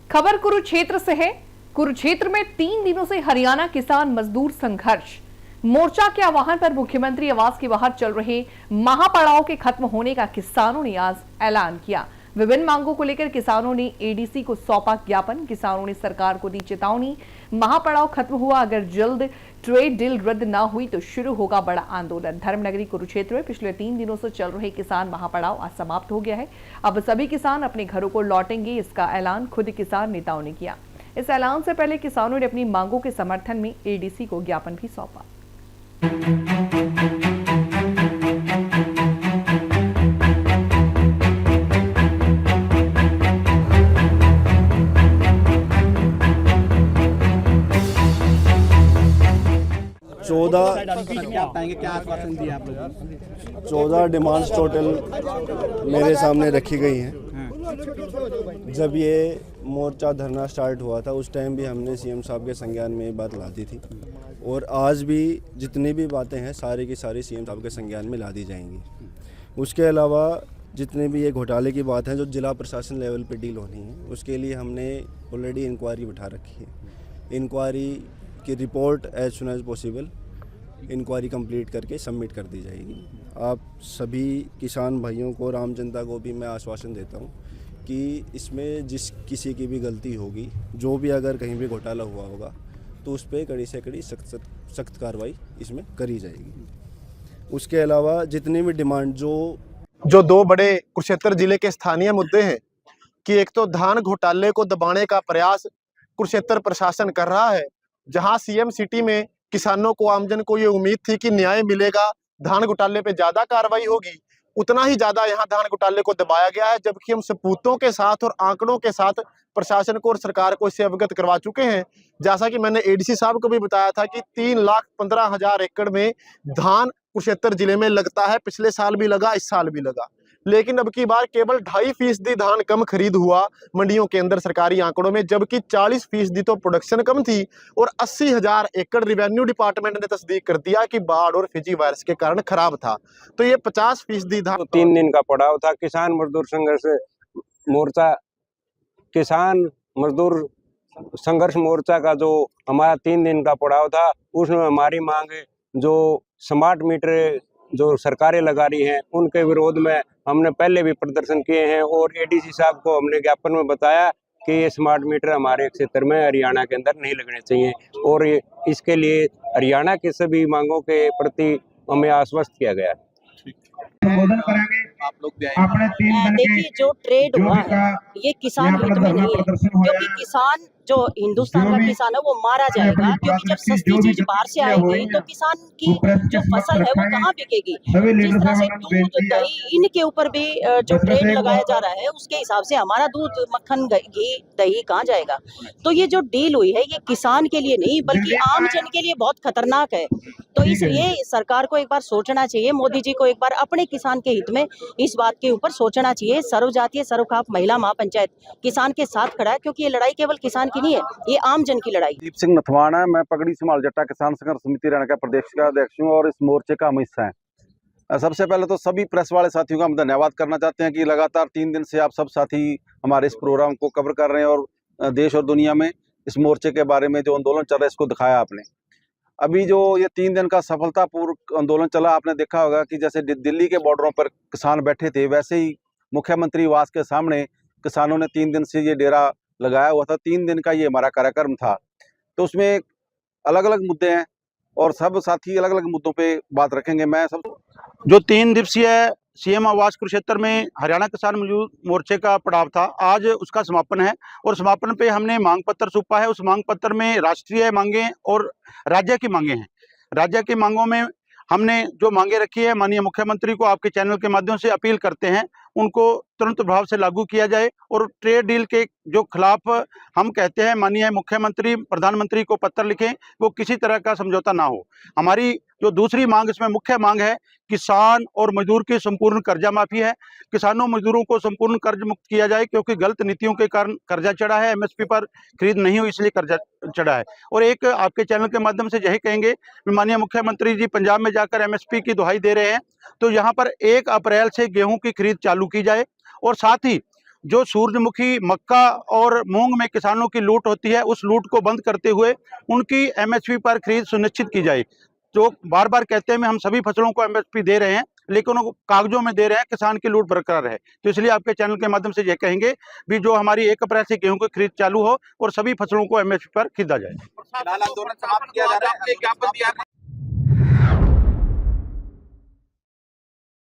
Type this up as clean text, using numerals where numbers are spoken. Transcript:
खबर कुरुक्षेत्र से है। कुरुक्षेत्र में 3 दिनों से हरियाणा किसान मजदूर संघर्ष मोर्चा के आह्वान पर मुख्यमंत्री आवास के बाहर चल रहे महापड़ाव के खत्म होने का किसानों ने आज ऐलान किया। विभिन्न मांगों को लेकर किसानों ने एडीसी को सौंपा ज्ञापन। किसानों ने सरकार को दी चेतावनी, महापड़ाव खत्म हुआ, अगर जल्द ट्रेड डील रद्द न हुई तो शुरू होगा बड़ा आंदोलन। धर्मनगरी कुरुक्षेत्र में पिछले 3 दिनों से चल रहे किसान महापड़ाव आज समाप्त हो गया है। अब सभी किसान अपने घरों को लौटेंगे, इसका ऐलान खुद किसान नेताओं ने किया। इस ऐलान से पहले किसानों ने अपनी मांगों के समर्थन में एडीसी को ज्ञापन भी सौंपा। क्या आश्वासन दिया आप लोगों? 14 डिमांड्स टोटल मेरे सामने रखी गई हैं। जब ये मोर्चा धरना स्टार्ट हुआ था उस टाइम भी हमने सीएम साहब के संज्ञान में ये बात ला दी थी, और आज भी जितनी भी बातें हैं सारी की सारी सीएम साहब के संज्ञान में ला दी जाएंगी। उसके अलावा जितने भी ये घोटाले की बात है जो जिला प्रशासन लेवल पे डील होनी है, उसके लिए हमने ऑलरेडी इंक्वायरी बिठा रखी है। इंक्वायरी की report as soon as possible inquiry complete करके सबमिट कर दी जाएगी। आप सभी किसान भाइयों को, आम जनता को भी मैं आश्वासन देता हूँ कि इसमें जिस किसी की भी गलती होगी, जो भी अगर कहीं भी घोटाला हुआ होगा तो उस पर कड़ी से कड़ी सख्त कार्रवाई इसमें करी जाएगी। उसके अलावा जितनी भी डिमांड जो दो बड़े कुरुक्षेत्र जिले के स्थानीय मुद्दे हैं कि एक तो धान घोटाले को दबाने का प्रयास कुरुक्षेत्र प्रशासन कर रहा है, जहां सीएम सिटी में किसानों को, आमजन को ये उम्मीद थी कि न्याय मिलेगा, धान घोटाले पे ज्यादा कार्रवाई होगी, उतना ही ज्यादा यहाँ धान घोटाले को दबाया गया है। जबकि हम सबूतों के साथ और आंकड़ों के साथ प्रशासन को और सरकार को इससे अवगत करवा चुके हैं। जैसा कि मैंने एडीसी साहब को भी बताया था कि 3,15,000 एकड़ में धान कुरुक्षेत्र जिले में लगता है। पिछले साल भी लगा, इस साल भी लगा, लेकिन अब की बार केवल 2.5% धान कम खरीद हुआ मंडियों के अंदर सरकारी आंकड़ों में, जबकि 40% तो प्रोडक्शन कम थी। और 80,000 एकड़ रेवेन्यू डिपार्टमेंट ने तस्दीक कर दिया कि बाढ़ और फिजी वायरस के कारण खराब था। तो ये 50% धान। 3 दिन का पड़ाव था किसान मजदूर संघर्ष मोर्चा। किसान मजदूर संघर्ष मोर्चा का जो हमारा 3 दिन का पड़ाव था, उसमें हमारी मांग जो स्मार्ट मीटर जो सरकारें लगा रही हैं उनके विरोध में हमने पहले भी प्रदर्शन किए हैं, और एडीसी साहब को हमने ज्ञापन में बताया कि ये स्मार्ट मीटर हमारे क्षेत्र में हरियाणा के अंदर नहीं लगने चाहिए, और इसके लिए हरियाणा के सभी मांगों के प्रति हमें आश्वस्त किया गया है। संबोधन करेंगे आप लोग। देखिए, जो ट्रेड हुआ है ये किसान हित में नहीं है, क्योंकि किसान जो हिंदुस्तान का किसान है वो मारा जाएगा, क्योंकि जब सस्ती चीज बाहर से आएगी तो किसान की जो फसल है वो कहाँ बिकेगी। जिस तरह से दूध, दही, इनके ऊपर भी जो ट्रेड लगाया जा रहा है उसके हिसाब से हमारा दूध, मक्खन, घी, दही कहाँ जाएगा। तो ये जो डील हुई है ये किसान के लिए नहीं बल्कि आम जन के लिए बहुत खतरनाक है। तो इसलिए सरकार को एक बार सोचना चाहिए, मोदी जी को एक बार अपने किसान के हित में इस बात के ऊपर सोचना चाहिए। सर्वजातीय सर्वखाप महिला महापंचायत किसान के साथ खड़ा है, क्योंकि ये लड़ाई केवल किसान की नहीं है, ये आम जन की लड़ाई। दीप सिंह नथवाना, मैं पगड़ी समाल जट्टा किसान संघर्ष समिति हरियाणा का प्रदेश का अध्यक्ष हूँ और इस मोर्चे का हम हिस्सा है। सबसे पहले तो सभी प्रेस वाले साथियों का हम धन्यवाद करना चाहते हैं कि लगातार 3 दिन से आप सब साथी हमारे इस प्रोग्राम को कवर कर रहे हैं, और देश और दुनिया में इस मोर्चे के बारे में जो आंदोलन चल रहा है इसको दिखाया आपने। अभी जो ये 3 दिन का सफलतापूर्वक आंदोलन चला, आपने देखा होगा कि जैसे दिल्ली के बॉर्डरों पर किसान बैठे थे, वैसे ही मुख्यमंत्री आवास के सामने किसानों ने 3 दिन से ये डेरा लगाया हुआ था। 3 दिन का ये हमारा कार्यक्रम था। तो उसमें अलग अलग मुद्दे हैं और सब साथी अलग अलग मुद्दों पे बात रखेंगे। मैं सब जो 3 दिवसीय सीएम आवास कुरुक्षेत्र में हरियाणा किसान मजदूर मोर्चे का पड़ाव था, आज उसका समापन है, और समापन पे हमने मांग पत्र सौंपा है। उस मांग पत्र में राष्ट्रीय मांगे और राज्य की मांगे हैं। राज्य की मांगों में हमने जो मांगे रखी है, माननीय मुख्यमंत्री को आपके चैनल के माध्यम से अपील करते हैं उनको तुरंत प्रभाव से लागू किया जाए, और ट्रेड डील के जो खिलाफ हम कहते हैं माननीय मुख्यमंत्री प्रधानमंत्री को पत्र लिखें, वो किसी तरह का समझौता ना हो। हमारी जो दूसरी मांग, इसमें मुख्य मांग है किसान और मजदूर की संपूर्ण कर्जा माफी है। किसानों मजदूरों को संपूर्ण कर्ज मुक्त किया जाए, क्योंकि गलत नीतियों के कारण कर्जा चढ़ा है, एमएसपी पर खरीद नहीं हुई इसलिए कर्जा चढ़ा है। और एक आपके चैनल के माध्यम से यही कहेंगे, माननीय मुख्यमंत्री जी पंजाब में जाकर एमएसपी की दुहाई दे रहे हैं, तो यहाँ पर 1 अप्रैल से गेहूं की खरीद चालू की जाए, और साथ ही जो सूरजमुखी, मक्का और मूंग में किसानों की लूट होती है, उस लूट को बंद करते हुए उनकी एमएसपी पर खरीद सुनिश्चित की जाए। जो बार बार कहते हैं हम सभी फसलों को एमएसपी दे रहे हैं, लेकिन उनको कागजों में दे रहे हैं, किसान की लूट बरकरार है। तो इसलिए आपके चैनल के माध्यम से यह कहेंगे भी जो हमारी 1 अप्रैल से गेहूं की खरीद चालू हो और सभी फसलों को एमएसपी पर खरीदा जाए।